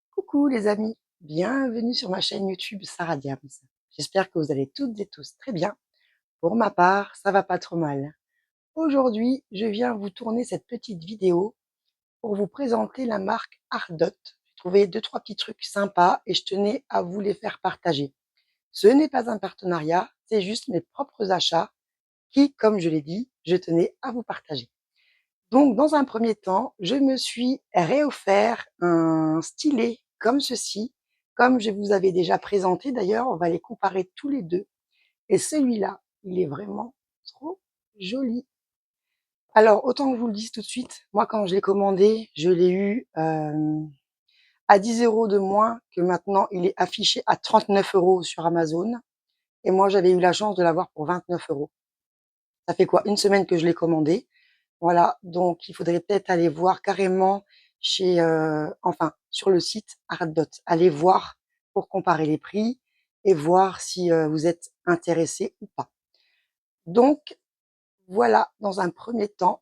Coucou les amis, bienvenue sur ma chaîne YouTube Sarah Diams. J'espère que vous allez toutes et tous très bien. Pour ma part, ça va pas trop mal. Aujourd'hui, je viens vous tourner cette petite vidéo pour vous présenter la marque Ardot. J'ai trouvé 2-3 petits trucs sympas et je tenais à vous les faire partager. Ce n'est pas un partenariat, c'est juste mes propres achats qui, comme je l'ai dit, je tenais à vous partager. Donc, dans un premier temps, je me suis réoffert un stylet comme ceci, comme je vous avais déjà présenté d'ailleurs, on va les comparer tous les deux. Et celui-là, il est vraiment trop joli. Alors, autant que je vous le dise tout de suite, moi quand je l'ai commandé, je l'ai eu à 10 € de moins que maintenant, il est affiché à 39 € sur Amazon. Et moi, j'avais eu la chance de l'avoir pour 29 €. Ça fait quoi? Une semaine que je l'ai commandé. Voilà, donc il faudrait peut-être aller voir carrément chez, enfin, sur le site Ardot. Allez voir pour comparer les prix et voir si vous êtes intéressé ou pas. Donc, voilà, dans un premier temps,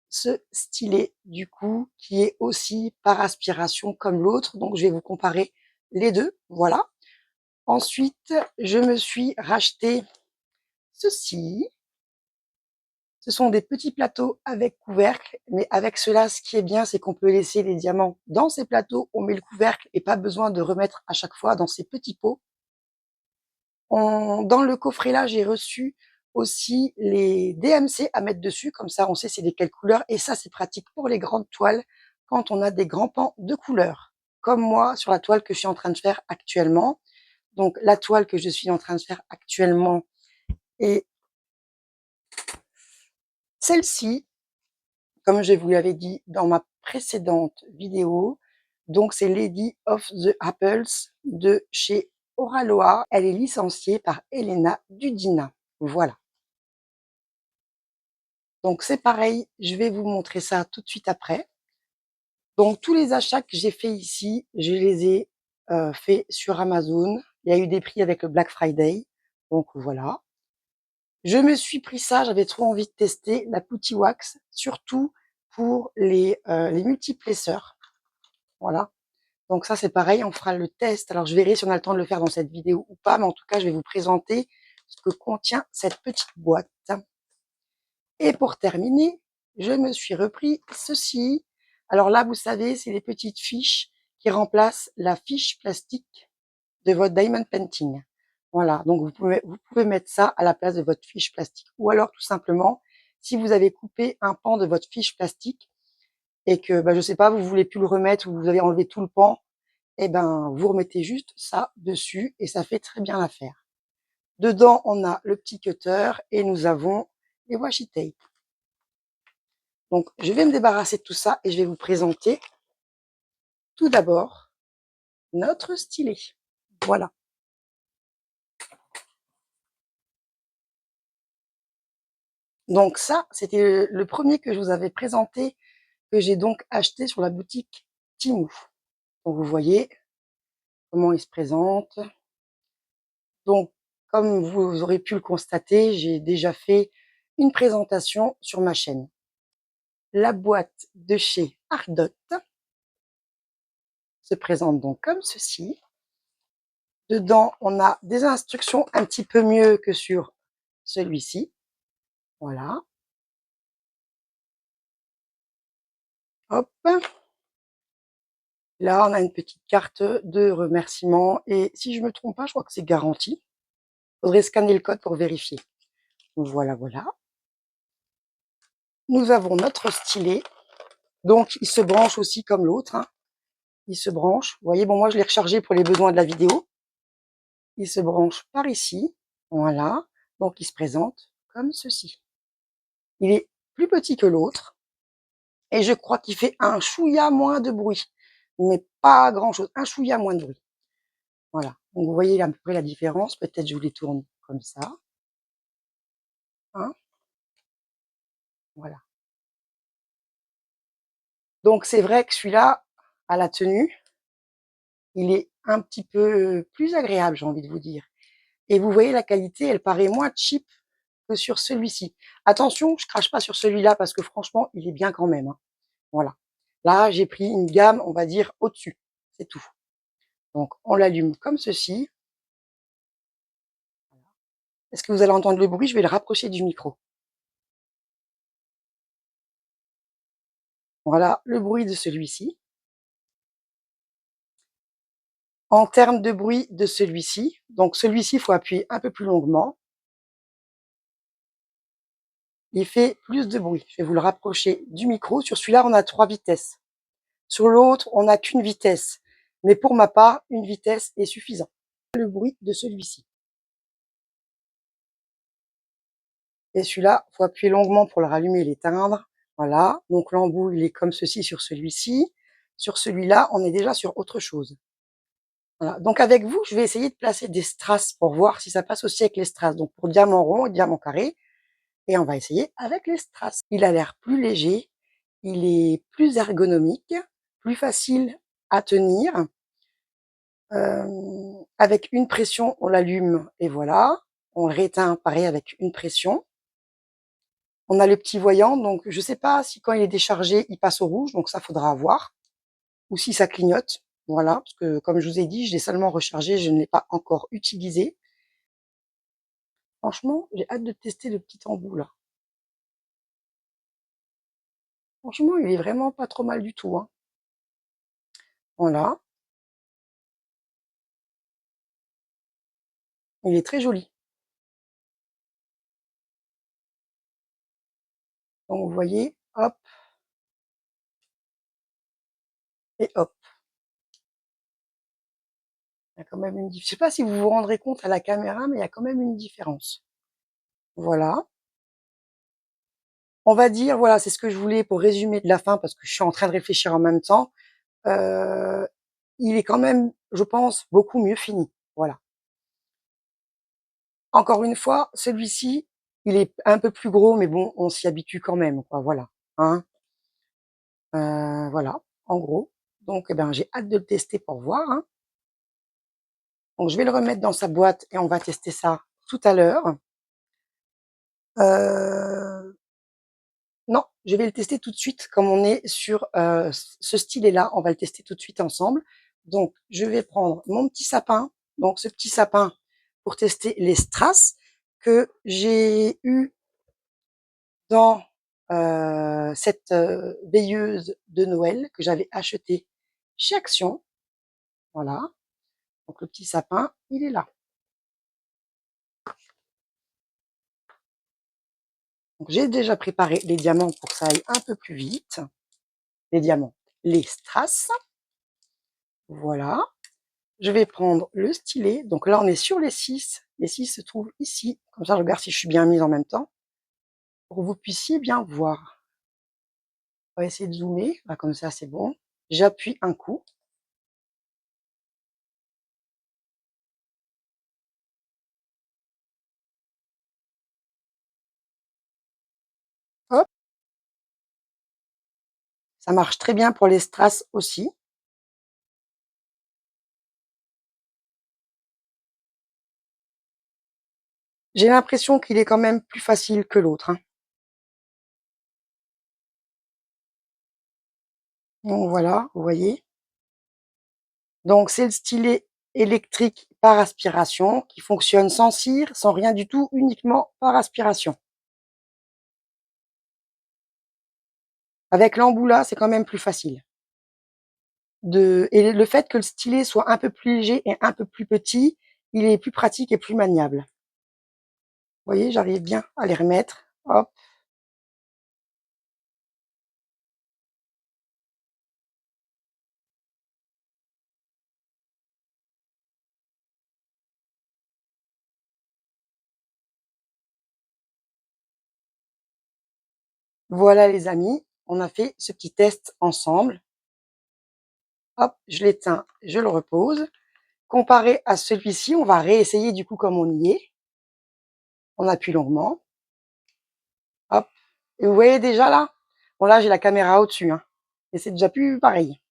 ce stylet, du coup, qui est aussi par aspiration comme l'autre. Donc, je vais vous comparer les deux. Voilà. Ensuite, je me suis racheté ceci. Ce sont des petits plateaux avec couvercle, mais avec cela, ce qui est bien, c'est qu'on peut laisser les diamants dans ces plateaux, on met le couvercle et pas besoin de remettre à chaque fois dans ces petits pots. Dans le coffret là, j'ai reçu aussi les DMC à mettre dessus, comme ça on sait c'est lesquelles couleurs, et ça c'est pratique pour les grandes toiles quand on a des grands pans de couleurs, comme moi sur la toile que je suis en train de faire actuellement. Donc la toile que je suis en train de faire actuellement est celle-ci. Comme je vous l'avais dit dans ma précédente vidéo, donc c'est Lady of the Apples de chez Oraloa. Elle est licenciée par Elena Dudina. Voilà. Donc c'est pareil, je vais vous montrer ça tout de suite après. Donc tous les achats que j'ai fait ici, je les ai faits sur Amazon. Il y a eu des prix avec le Black Friday. Donc voilà. Je me suis pris ça, j'avais trop envie de tester la Putty Wax, surtout pour les multiplaceurs. Voilà. Donc ça, c'est pareil, on fera le test. Alors, je verrai si on a le temps de le faire dans cette vidéo ou pas, mais en tout cas, je vais vous présenter ce que contient cette petite boîte. Et pour terminer, je me suis repris ceci. Alors là, vous savez, c'est les petites fiches qui remplacent la fiche plastique de votre diamond painting. Voilà, donc vous pouvez mettre ça à la place de votre fiche plastique. Ou alors, tout simplement, si vous avez coupé un pan de votre fiche plastique et que, je sais pas, vous voulez plus le remettre ou vous avez enlevé tout le pan, eh ben, vous remettez juste ça dessus et ça fait très bien l'affaire. Dedans, on a le petit cutter et nous avons les washi tape. Donc, je vais me débarrasser de tout ça et je vais vous présenter tout d'abord notre stylet. Voilà. Donc ça, c'était le premier que je vous avais présenté, que j'ai donc acheté sur la boutique Temu. Donc, vous voyez comment il se présente. Donc, comme vous aurez pu le constater, j'ai déjà fait une présentation sur ma chaîne. La boîte de chez Ardot se présente donc comme ceci. Dedans, on a des instructions un petit peu mieux que sur celui-ci. Voilà. Hop. Là, on a une petite carte de remerciement. Et si je me trompe pas, je crois que c'est garanti. Il faudrait scanner le code pour vérifier. Voilà, voilà. Nous avons notre stylet. Donc, il se branche aussi comme l'autre. Hein. Il se branche. Vous voyez, bon, moi, je l'ai rechargé pour les besoins de la vidéo. Il se branche par ici. Voilà. Donc, il se présente comme ceci. Il est plus petit que l'autre. Et je crois qu'il fait un chouïa moins de bruit. Mais pas grand-chose. Un chouïa moins de bruit. Voilà. Donc, vous voyez à peu près la différence. Peut-être je vous les tourne comme ça. Hein, voilà. Donc, c'est vrai que celui-là, à la tenue, il est un petit peu plus agréable, j'ai envie de vous dire. Et vous voyez la qualité, elle paraît moins cheap que sur celui-ci. Attention, je crache pas sur celui-là parce que franchement, il est bien quand même, hein. Voilà. Là, j'ai pris une gamme, on va dire, au-dessus. C'est tout. Donc, on l'allume comme ceci. Est-ce que vous allez entendre le bruit? Je vais le rapprocher du micro. Voilà le bruit de celui-ci. En termes de bruit de celui-ci, donc celui-ci, il faut appuyer un peu plus longuement. Il fait plus de bruit. Je vais vous le rapprocher du micro. Sur celui-là, on a 3 vitesses. Sur l'autre, on n'a qu'une vitesse. Mais pour ma part, une vitesse est suffisant. Le bruit de celui-ci. Et celui-là, il faut appuyer longuement pour le rallumer et l'éteindre. Voilà. Donc l'embout, il est comme ceci sur celui-ci. Sur celui-là, on est déjà sur autre chose. Voilà. Donc avec vous, je vais essayer de placer des strass pour voir si ça passe aussi avec les strass. Donc pour diamant rond et diamant carré. Et on va essayer avec les strass. Il a l'air plus léger. Il est plus ergonomique, plus facile à tenir. Avec une pression, on l'allume et voilà. On le rééteint pareil avec une pression. On a le petit voyant, donc je sais pas si quand il est déchargé, il passe au rouge, donc ça faudra voir. Ou si ça clignote. Voilà, parce que comme je vous ai dit, je l'ai seulement rechargé, je ne l'ai pas encore utilisé. Franchement, j'ai hâte de tester le petit embout là. Franchement, il est vraiment pas trop mal du tout, hein. Voilà. Il est très joli. Donc vous voyez, hop et hop. Il y a quand même une je sais pas si vous vous rendrez compte à la caméra, mais il y a quand même une différence. Voilà. On va dire, voilà, c'est ce que je voulais pour résumer de la fin, parce que je suis en train de réfléchir en même temps. Heu, il est quand même, je pense, beaucoup mieux fini. Voilà. Encore une fois, celui-ci, il est un peu plus gros, mais bon, on s'y habitue quand même, quoi, voilà, hein. Voilà, en gros. Donc eh ben, j'ai hâte de le tester pour voir, hein. Donc je vais le remettre dans sa boîte et on va tester ça tout à l'heure. Heu Non, je vais le tester tout de suite comme on est sur, ce stylet-là, on va le tester tout de suite ensemble. Donc je vais prendre mon petit sapin, donc ce petit sapin pour tester les strass que j'ai eu dans, cette, veilleuse de Noël que j'avais achetée chez Action. Voilà, donc le petit sapin, il est là. Donc j'ai déjà préparé les diamants pour que ça aille un peu plus vite. Les diamants, les strass, voilà. Je vais prendre le stylet. Donc là, on est sur les 6. Les 6 se trouvent ici. Comme ça, je regarde si je suis bien mise en même temps. Pour que vous puissiez bien voir. On va essayer de zoomer. Là, comme ça, c'est bon. J'appuie un coup. Hop. Ça marche très bien pour les strass aussi. J'ai l'impression qu'il est quand même plus facile que l'autre, hein. Donc voilà, vous voyez. Donc c'est le stylet électrique par aspiration qui fonctionne sans cire, sans rien du tout, uniquement par aspiration. Avec l'embout là, c'est quand même plus facile. Et le fait que le stylet soit un peu plus léger et un peu plus petit, il est plus pratique et plus maniable. Vous voyez, j'arrive bien à les remettre. Hop, voilà les amis, on a fait ce petit test ensemble. Hop, je l'éteins, je le repose. Comparé à celui-ci, on va réessayer du coup comme on y est. On appuie longuement. Hop. Et vous voyez déjà là? Bon là, j'ai la caméra au-dessus, hein. Et c'est déjà plus pareil.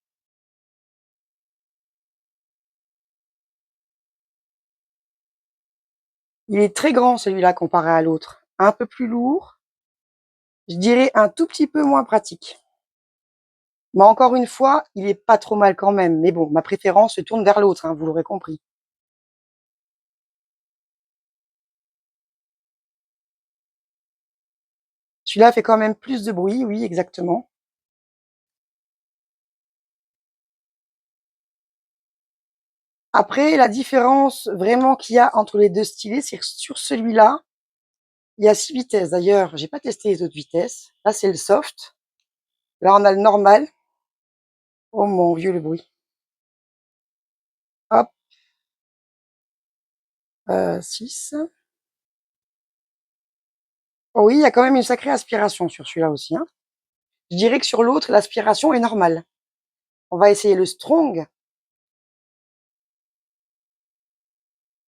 Il est très grand celui-là comparé à l'autre. un peu plus lourd, je dirais un tout petit peu moins pratique. Mais encore une fois, il est pas trop mal quand même. Mais bon, ma préférence se tourne vers l'autre, hein, vous l'aurez compris. Celui-là fait quand même plus de bruit, oui, exactement. Après, la différence vraiment qu'il y a entre les deux stylés, c'est que sur celui-là, il y a 6 vitesses. D'ailleurs, j'ai pas testé les autres vitesses. Là, c'est le soft. Là, on a le normal. Oh mon vieux, le bruit. Hop, 6. Oh oui, il y a quand même une sacrée aspiration sur celui-là aussi, hein. Je dirais que sur l'autre, l'aspiration est normale. On va essayer le strong.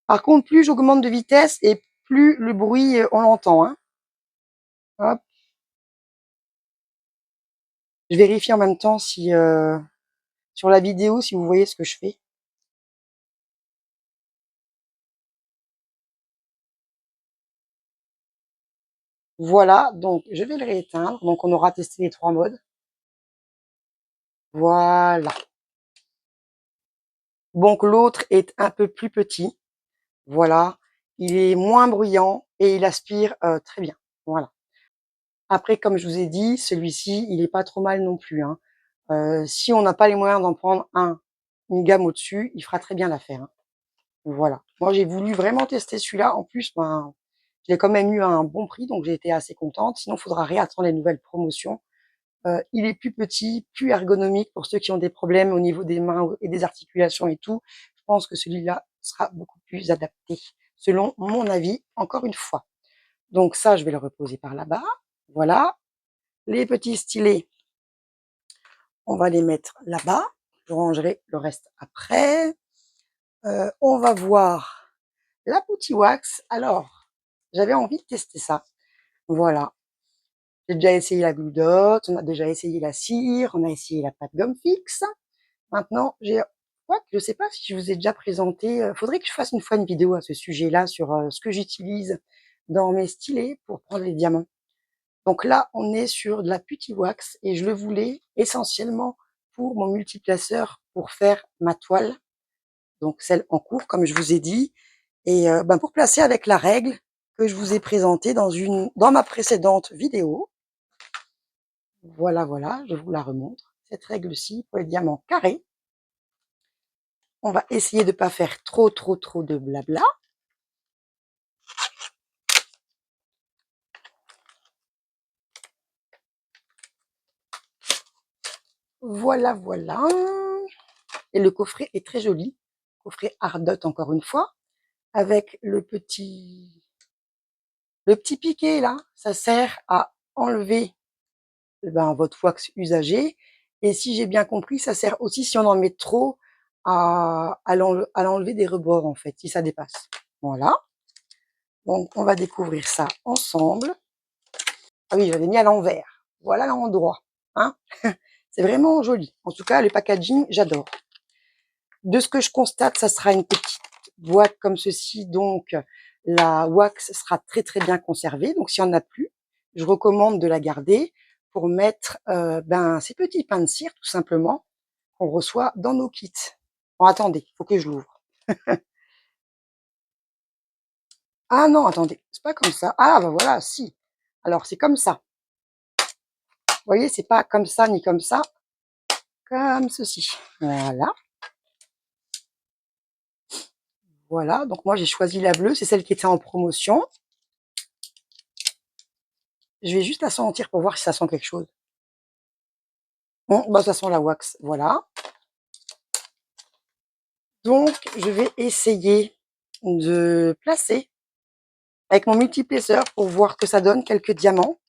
Par contre, plus j'augmente de vitesse et plus le bruit, on l'entend, hein. Hop. Je vérifie en même temps si, sur la vidéo, si vous voyez ce que je fais. Voilà, donc je vais le rééteindre. Donc on aura testé les 3 modes. Voilà. Donc l'autre est un peu plus petit. Voilà. Il est moins bruyant et il aspire, très bien. Voilà. Après, comme je vous ai dit, celui-ci, il est pas trop mal non plus, hein. Si on n'a pas les moyens d'en prendre une gamme au-dessus, il fera très bien l'affaire, hein. Voilà. Moi, j'ai voulu vraiment tester celui-là. En plus, ben, je l'ai quand même eu à un bon prix, donc j'ai été assez contente. Sinon, il faudra réattendre les nouvelles promotions. Il est plus petit, plus ergonomique pour ceux qui ont des problèmes au niveau des mains et des articulations et tout. Je pense que celui-là sera beaucoup plus adapté, selon mon avis, encore une fois. Donc ça, je vais le reposer par là-bas. Voilà. Les petits stylets, on va les mettre là-bas. Je rangerai le reste après. On va voir la Putty Wax. Alors, j'avais envie de tester ça. Voilà. J'ai déjà essayé la Glue Dot, on a déjà essayé la cire, on a essayé la pâte gomme fixe. Maintenant, je sais pas si je vous ai déjà présenté, faudrait que je fasse une fois une vidéo à ce sujet-là sur, ce que j'utilise dans mes stylets pour prendre les diamants. Donc là, on est sur de la Putty Wax et je le voulais essentiellement pour mon multiplaceur pour faire ma toile, donc celle en cours comme je vous ai dit et ben, pour placer avec la règle que je vous ai présentée dans ma précédente vidéo. Voilà, voilà, je vous la remontre. Cette règle-ci pour les diamants carrés. On va essayer de pas faire trop de blabla. Voilà, voilà. Et le coffret est très joli. Coffret Ardot encore une fois, avec le petit piquet là. Ça sert à enlever ben, votre wax usagé. Et si j'ai bien compris, ça sert aussi si on en met trop à l'enlever des rebords en fait, si ça dépasse. Voilà. Donc on va découvrir ça ensemble. Ah oui, j'avais mis à l'envers. Voilà l'endroit. Hein. C'est vraiment joli. En tout cas, le packaging, j'adore. De ce que je constate, ça sera une petite boîte comme ceci. Donc, la wax sera très bien conservée. Donc, s'il n'y en a plus, je recommande de la garder pour mettre ben, ces petits pains de cire, tout simplement, qu'on reçoit dans nos kits. Bon, attendez, il faut que je l'ouvre. Ah non, attendez, c'est pas comme ça. Ah, ben voilà, si. Alors, c'est comme ça. Vous voyez, c'est pas comme ça ni comme ça. Comme ceci. Voilà. Voilà. Donc, moi, j'ai choisi la bleue. C'est celle qui était en promotion. Je vais juste la sentir pour voir si ça sent quelque chose. Bon, bah, ça sent la wax. Voilà. Donc, je vais essayer de placer avec mon multiplaceur pour voir que ça donne quelques diamants.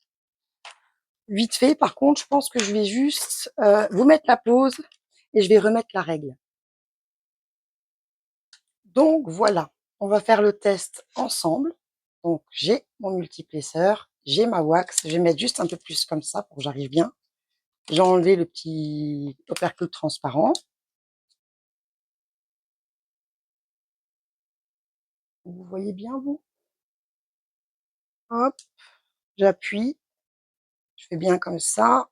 Vite fait, par contre, je pense que je vais juste vous mettre la pause et je vais remettre la règle. Donc, voilà. On va faire le test ensemble. Donc, j'ai mon multiplaceur, j'ai ma wax. Je vais mettre juste un peu plus comme ça pour que j'arrive bien. J'ai enlevé le petit opercule transparent. Vous voyez bien, vous? hop, j'appuie, je fais bien comme ça,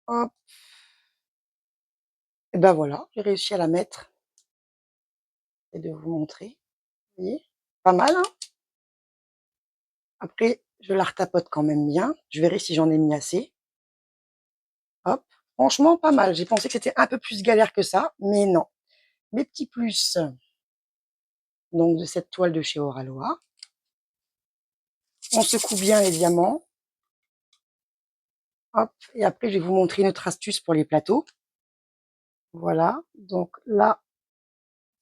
hop, et ben voilà, j'ai réussi à la mettre et de vous montrer, vous voyez? Pas mal, hein? Après, je la retapote quand même bien, je verrai si j'en ai mis assez, hop. Franchement, pas mal. J'ai pensé que c'était un peu plus galère que ça, mais non. Mes petits plus, donc de cette toile de chez Oralois. On secoue bien les diamants. Hop, et après, je vais vous montrer une autre astuce pour les plateaux. Voilà, donc là,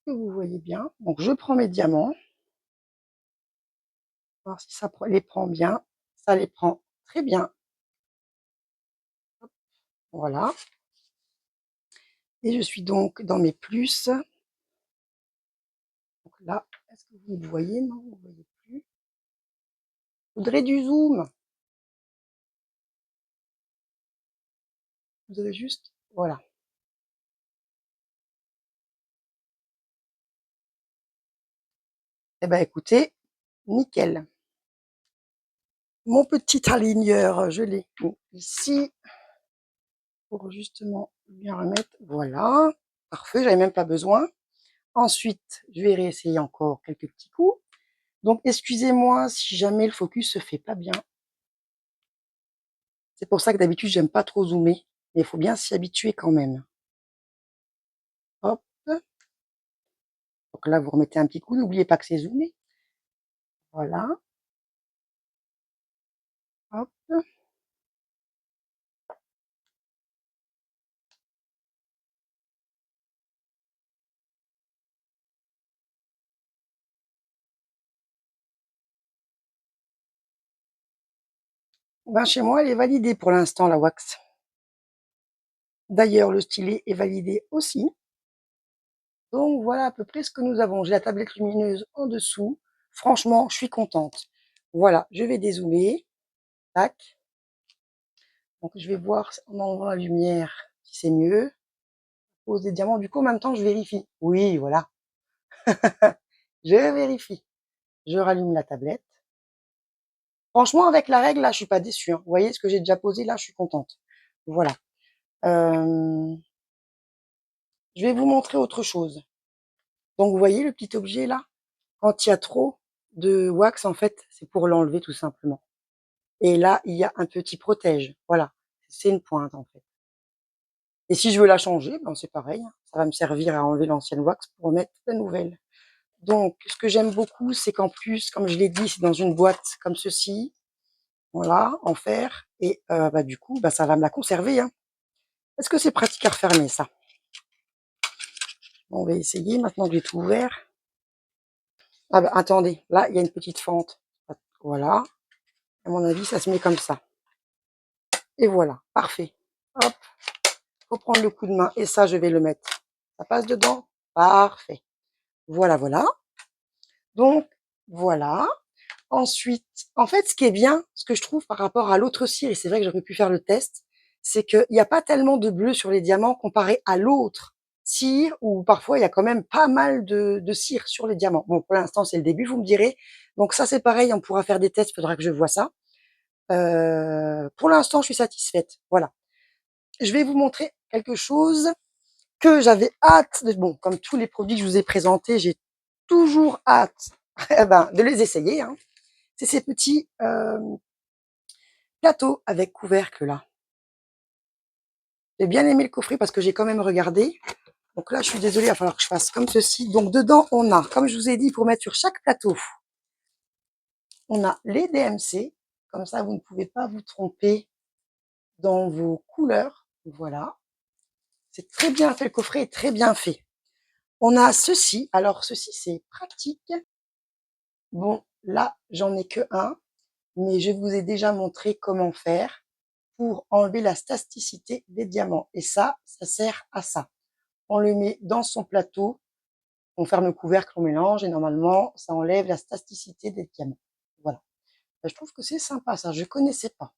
que vous voyez bien. Donc, je prends mes diamants, voir si ça les prend bien. Ça les prend très bien. Voilà. Et je suis donc dans mes plus. Donc là, est-ce que vous me voyez? Non, vous ne voyez plus. Je voudrais du zoom. Je voudrais juste, voilà. Eh ben, écoutez, nickel. Mon petit aligneur, je l'ai mis ici pour justement bien remettre. Voilà, parfait, j'avais même pas besoin. Ensuite, je vais réessayer encore quelques petits coups. Donc, excusez-moi si jamais le focus se fait pas bien. C'est pour ça que d'habitude, j'aime pas trop zoomer, mais il faut bien s'y habituer quand même. Hop. Donc là, vous remettez un petit coup. N'oubliez pas que c'est zoomé. Voilà. Hop. Ben, chez moi, elle est validée pour l'instant, la wax. D'ailleurs, le stylet est validé aussi. Donc voilà à peu près ce que nous avons. J'ai la tablette lumineuse en dessous. Franchement, je suis contente. Voilà, je vais dézoomer. Tac. Donc je vais voir en enlevant la lumière si c'est mieux. Pose des diamants. Du coup, en même temps, je vérifie. Oui, voilà. Je vérifie. Je rallume la tablette. Franchement, avec la règle, là, je suis pas déçue, hein. Vous voyez ce que j'ai déjà posé, là, je suis contente. Voilà. Je vais vous montrer autre chose. Donc, vous voyez le petit objet là? Quand il y a trop de wax, en fait, c'est pour l'enlever tout simplement. Et là, il y a un petit protège. Voilà. C'est une pointe, en fait. Et si je veux la changer, ben c'est pareil, hein. Ça va me servir à enlever l'ancienne wax pour remettre la nouvelle. Donc, ce que j'aime beaucoup, c'est qu'en plus, comme je l'ai dit, c'est dans une boîte comme ceci. Voilà, en fer. Et bah, du coup, bah, ça va me la conserver, hein. Est-ce que c'est pratique à refermer, ça? Bon, on va essayer maintenant que j'ai tout ouvert. Ah bah, attendez, là, il y a une petite fente. Voilà. À mon avis, ça se met comme ça. Et voilà, parfait. Hop, faut prendre le coup de main. Et ça, je vais le mettre. Ça passe dedans? Parfait. Voilà, voilà. Donc, voilà. Ensuite, en fait, ce qui est bien, ce que je trouve par rapport à l'autre cire, et c'est vrai que j'aurais pu faire le test, c'est qu'il n'y a pas tellement de bleu sur les diamants comparé à l'autre cire, où parfois il y a quand même pas mal de cire sur les diamants. Bon, pour l'instant, c'est le début, vous me direz. Donc ça, c'est pareil, on pourra faire des tests, il faudra que je vois ça. Pour l'instant, je suis satisfaite. Voilà. Je vais vous montrer quelque chose que j'avais hâte de, bon, comme tous les produits que je vous ai présentés, j'ai toujours hâte eh ben, de les essayer, hein. C'est ces petits plateaux avec couvercle là. J'ai bien aimé le coffret parce que j'ai quand même regardé. Donc là, je suis désolée, il va falloir que je fasse comme ceci. Donc dedans, on a, comme je vous ai dit, pour mettre sur chaque plateau, on a les DMC. Comme ça, vous ne pouvez pas vous tromper dans vos couleurs. Voilà. C'est très bien fait, le coffret est très bien fait. On a ceci. Alors, ceci, c'est pratique. Bon, là, j'en ai que un, mais je vous ai déjà montré comment faire pour enlever la staticité des diamants. Et ça sert à ça. On le met dans son plateau, on ferme le couvercle, on mélange et normalement, ça enlève la staticité des diamants. Voilà. Je trouve que c'est sympa ça, je connaissais pas.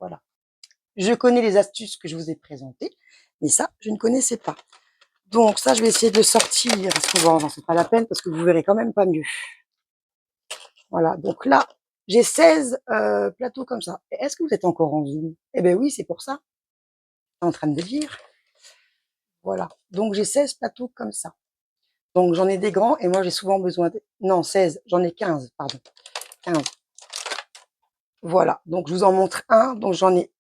Voilà. Je connais les astuces que je vous ai présentées, mais ça, je ne connaissais pas. Donc ça, je vais essayer de le sortir, parce que bon, c'est pas la peine, parce que vous verrez quand même pas mieux. Voilà, donc là, J'ai 16 plateaux comme ça. Est-ce que vous êtes encore en Zoom? Eh ben oui, c'est pour ça. Je suis en train de le dire. Voilà. Donc j'ai 16 plateaux comme ça. Donc j'en ai des grands et moi j'ai souvent besoin de... Non, 16, j'en ai 15, pardon. 15. Voilà. Donc je vous en montre un. Donc j'en ai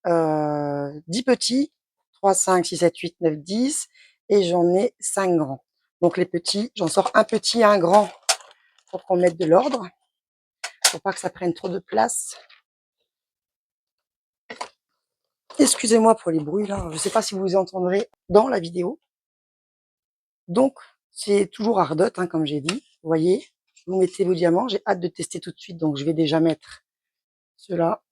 10 petits. 3, 5, 6, 7, 8, 9, 10. Et j'en ai 5 grands. Donc les petits, j'en sors un petit et un grand pour qu'on mette de l'ordre. Pour pas que ça prenne trop de place. Excusez-moi pour les bruits là. Je ne sais pas si vous entendrez dans la vidéo. Donc, c'est toujours Ardot, hein, comme j'ai dit. Vous voyez, vous mettez vos diamants. J'ai hâte de tester tout de suite, donc je vais déjà mettre ceux-là.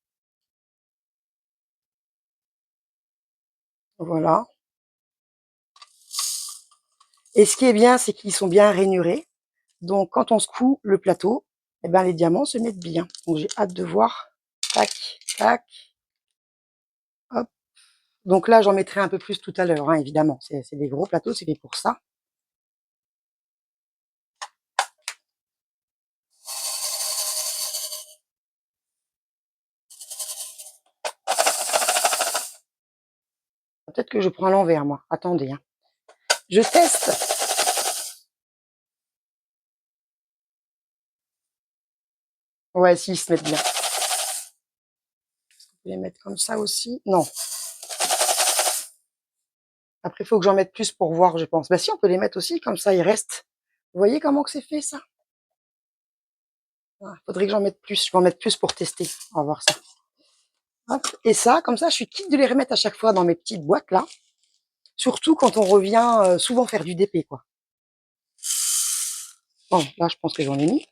Voilà. Et ce qui est bien, c'est qu'ils sont bien rainurés. Donc, quand on secoue le plateau, eh ben, les diamants se mettent bien. Donc, j'ai hâte de voir. Tac, tac, hop. Donc là, j'en mettrai un peu plus tout à l'heure, hein, évidemment. C'est des gros plateaux, c'est fait pour ça. Peut-être que je prends à l'envers, moi. Attendez, hein. Je teste. Ouais, si, ils se mettent bien. Je vais les mettre comme ça aussi. Non. Après, il faut que j'en mette plus pour voir, je pense. Bah si, on peut les mettre aussi, comme ça, ils restent. Vous voyez comment que c'est fait, ça? Il faudrait que j'en mette plus. Je vais en mettre plus pour tester. On va voir ça. Hop. Et ça, comme ça, je suis quitte de les remettre à chaque fois dans mes petites boîtes, là. Surtout quand on revient souvent faire du DP, quoi. Bon, là, je pense que j'en ai mis.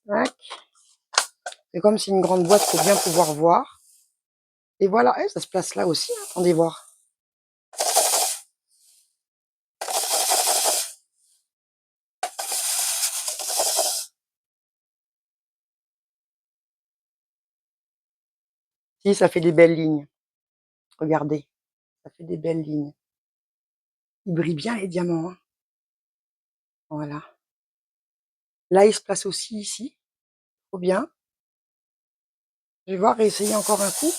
Tac. Et comme c'est une grande boîte, faut bien pouvoir voir. Et voilà, ça se place là aussi, hein. Attendez voir. Si, ça fait des belles lignes. Regardez, ça fait des belles lignes. Ils brillent bien, les diamants, hein. Voilà. Là, il se place aussi ici. Trop bien. Je vais voir et essayer encore un coup.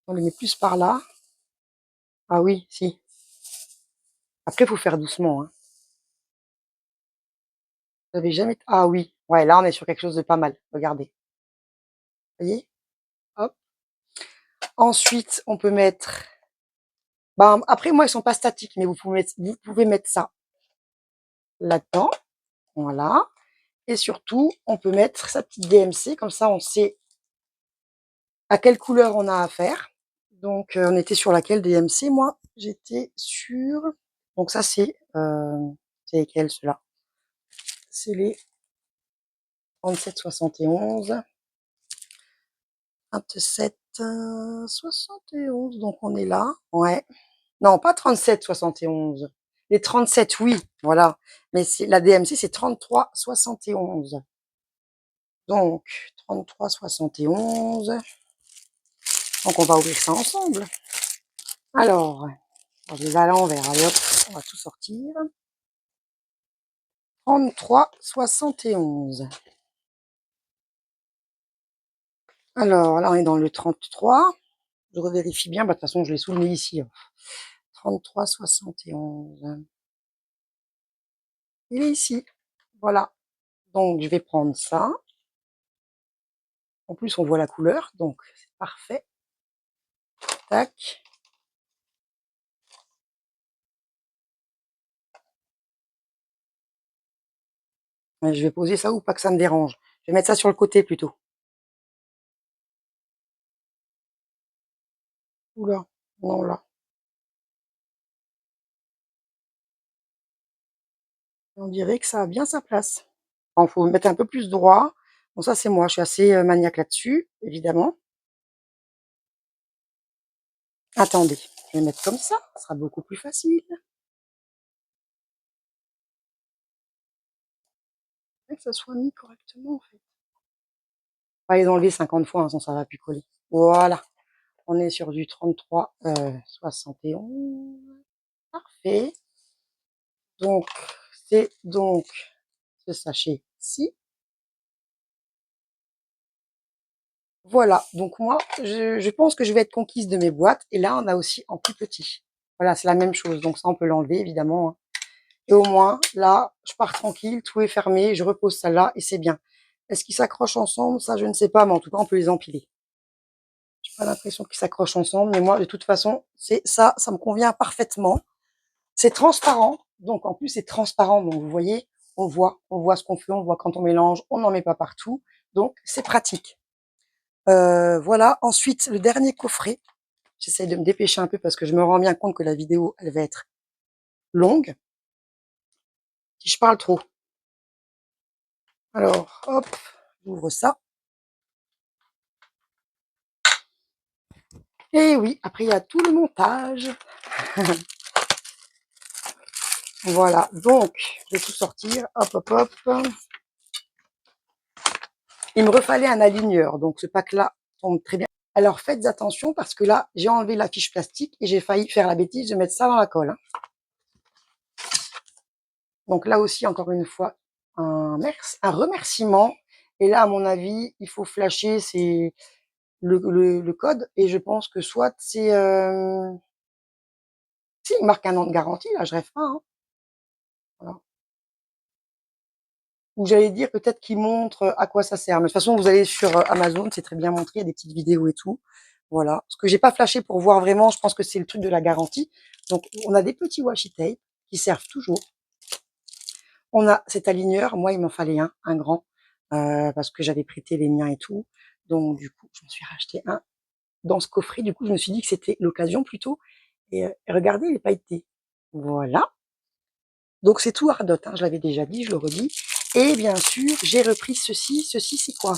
On les met plus par là. Ah oui, si. Après, il faut faire doucement, hein. Vous avez jamais... Ah oui. Ouais, là, on est sur quelque chose de pas mal. Regardez. Vous voyez? Hop. Ensuite, on peut mettre... Ben, après, moi, ils sont pas statiques, mais vous pouvez mettre ça là-dedans. Voilà. Et surtout, on peut mettre sa petite DMC. Comme ça, on sait à quelle couleur on a affaire. Donc, on était sur laquelle DMC, moi? J'étais sur... Donc ça, c'est lesquels, ceux-là? C'est les 37,71. 27, 71, donc on est là. Ouais. Non, pas 37,71. Les 37, oui, voilà. Mais la DMC, c'est 33,71. Donc, 33,71. Donc, on va ouvrir ça ensemble. Alors, on va à l'envers. Allez hop, on va tout sortir. 33,71. Alors, là, on est dans le 33. Je revérifie bien. Bah, de toute façon, je l'ai souligné ici. 33,71. Il est ici. Voilà. Donc, je vais prendre ça. En plus, on voit la couleur. Donc, c'est parfait. Tac. Je vais poser ça ou pas que ça me dérange. Je vais mettre ça sur le côté plutôt. Oula. Non, là. On dirait que ça a bien sa place. Il faut mettre un peu plus droit. Bon, ça, c'est moi. Je suis assez maniaque là-dessus, évidemment. Attendez. Je vais mettre comme ça. Ce sera beaucoup plus facile. Que ça soit mis correctement, en fait. Pas les enlever 50 fois, hein, sinon ça va plus coller. Voilà. On est sur du 33, 71. Parfait. Donc, c'est donc ce sachet-ci. Voilà, donc moi, je pense que je vais être conquise de mes boîtes. Et là, on a aussi en plus petit. Voilà, c'est la même chose. Donc ça, on peut l'enlever, évidemment, hein. Et au moins, là, je pars tranquille, tout est fermé, je repose ça là et c'est bien. Est-ce qu'ils s'accrochent ensemble? Ça, je ne sais pas, mais en tout cas, on peut les empiler. J'ai pas l'impression qu'ils s'accrochent ensemble, mais moi, de toute façon, c'est ça, ça me convient parfaitement. C'est transparent, donc en plus, c'est transparent. Donc, vous voyez, on voit ce qu'on fait, on voit quand on mélange, on n'en met pas partout. Donc, c'est pratique. Voilà. Ensuite, le dernier coffret. J'essaie de me dépêcher un peu parce que je me rends bien compte que la vidéo, elle va être longue. Si je parle trop. Alors, hop, j'ouvre ça. Et oui, après, il y a tout le montage. Voilà, donc, je vais tout sortir. Hop, hop, hop. Il me refallait un aligneur, donc ce pack-là tombe très bien. Alors, faites attention parce que là, j'ai enlevé la fiche plastique et j'ai failli faire la bêtise de mettre ça dans la colle, hein. Donc là aussi, encore une fois, un remerciement. Et là, à mon avis, il faut flasher le code. Et je pense que soit c'est... Si, il marque un an de garantie, là, je rêve pas, hein. Voilà. Ou j'allais dire peut-être qu'il montre à quoi ça sert. Mais de toute façon, vous allez sur Amazon, c'est très bien montré, il y a des petites vidéos et tout. Voilà. Ce que j'ai pas flashé pour voir vraiment, je pense que c'est le truc de la garantie. Donc, on a des petits washi tape qui servent toujours. On a cet aligneur. Moi, il m'en fallait un grand, parce que j'avais prêté les miens et tout. Donc, du coup, je me suis racheté un dans ce coffret. Du coup, je me suis dit que c'était l'occasion plutôt. Et regardez, il est pailleté. Voilà. Donc, c'est tout Ardot, hein, je l'avais déjà dit, je le redis. Et bien sûr, j'ai repris ceci. Ceci, c'est quoi?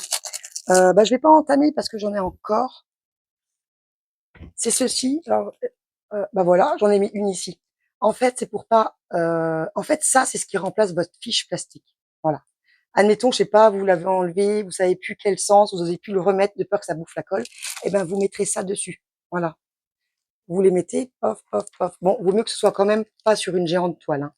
Je vais pas entamer parce que j'en ai encore. C'est ceci. Alors, voilà, j'en ai mis une ici. En fait, c'est pour pas. En fait, ça, c'est ce qui remplace votre fiche plastique. Voilà. Admettons, je sais pas, vous l'avez enlevé, vous savez plus quel sens, vous osez plus le remettre de peur que ça bouffe la colle. Eh ben, vous mettrez ça dessus. Voilà. Vous les mettez, pof, pof, pof. Bon, vaut mieux que ce soit quand même pas sur une géante toile, hein.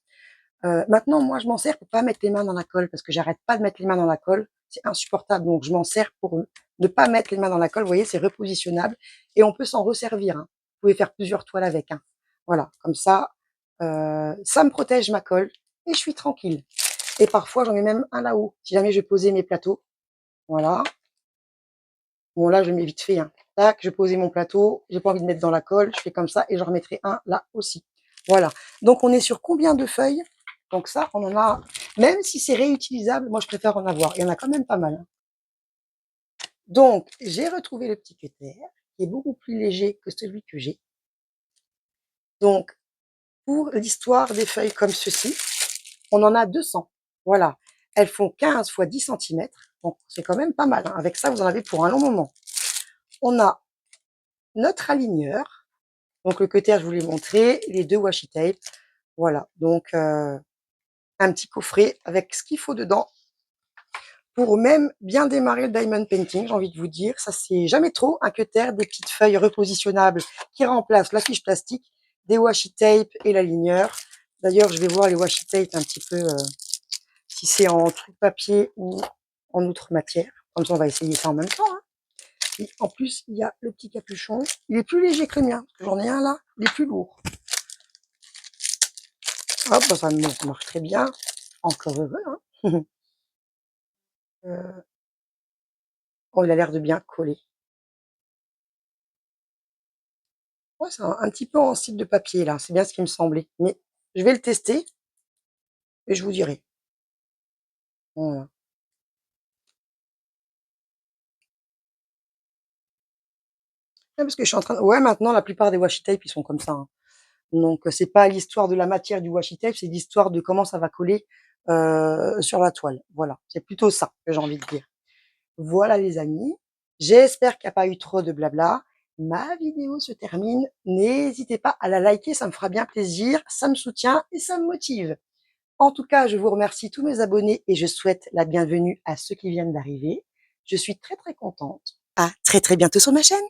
Maintenant, moi, je m'en sers pour pas mettre les mains dans la colle parce que j'arrête pas de mettre les mains dans la colle. C'est insupportable. Donc, je m'en sers pour ne pas mettre les mains dans la colle. Vous voyez, c'est repositionnable et on peut s'en resservir, hein. Vous pouvez faire plusieurs toiles avec, hein. Voilà. Comme ça, ça me protège ma colle et je suis tranquille. Et parfois, j'en mets même un là-haut. Si jamais je posais mes plateaux. Voilà. Bon, là, je mets vite fait, hein. Tac, je posais mon plateau. J'ai pas envie de mettre dans la colle. Je fais comme ça et j'en remettrai un là aussi. Voilà. Donc, on est sur combien de feuilles? Donc ça, on en a, même si c'est réutilisable, moi je préfère en avoir. Il y en a quand même pas mal, hein. Donc, j'ai retrouvé le petit cutter, qui est beaucoup plus léger que celui que j'ai. Donc, pour l'histoire des feuilles comme ceci, on en a 200. Voilà. Elles font 15 fois 10 centimètres. Donc, c'est quand même pas mal, hein. Avec ça, vous en avez pour un long moment. On a notre aligneur. Donc, le cutter, je vous l'ai montré. Les deux washi tape. Voilà. Donc, un petit coffret avec ce qu'il faut dedans pour même bien démarrer le diamond painting, j'ai envie de vous dire. Ça, c'est jamais trop. Un cutter, des petites feuilles repositionnables qui remplacent la fiche plastique, des washi tape et l'aligneur. D'ailleurs, je vais voir les washi tape un petit peu, si c'est en truc papier ou en autre matière. Comme ça, on va essayer ça en même temps, hein. Et en plus, il y a le petit capuchon. Il est plus léger que le mien. J'en ai un là. Il est plus lourd. Hop, ça marche très bien. Encore heureux, hein. Oh, il a l'air de bien coller. Ouais, c'est un petit peu en style de papier là, c'est bien ce qui me semblait. Mais je vais le tester et je vous dirai. Voilà. Ouais, parce que je suis en train ouais, maintenant la plupart des washi tape, ils sont comme ça, hein. Donc c'est pas l'histoire de la matière du washi tape, c'est l'histoire de comment ça va coller, sur la toile. Voilà, c'est plutôt ça que j'ai envie de dire. Voilà les amis, j'espère qu'il y a pas eu trop de blabla. Ma vidéo se termine. N'hésitez pas à la liker, ça me fera bien plaisir, ça me soutient et ça me motive. En tout cas, je vous remercie tous mes abonnés et je souhaite la bienvenue à ceux qui viennent d'arriver. Je suis très, très contente. À très, très bientôt sur ma chaîne.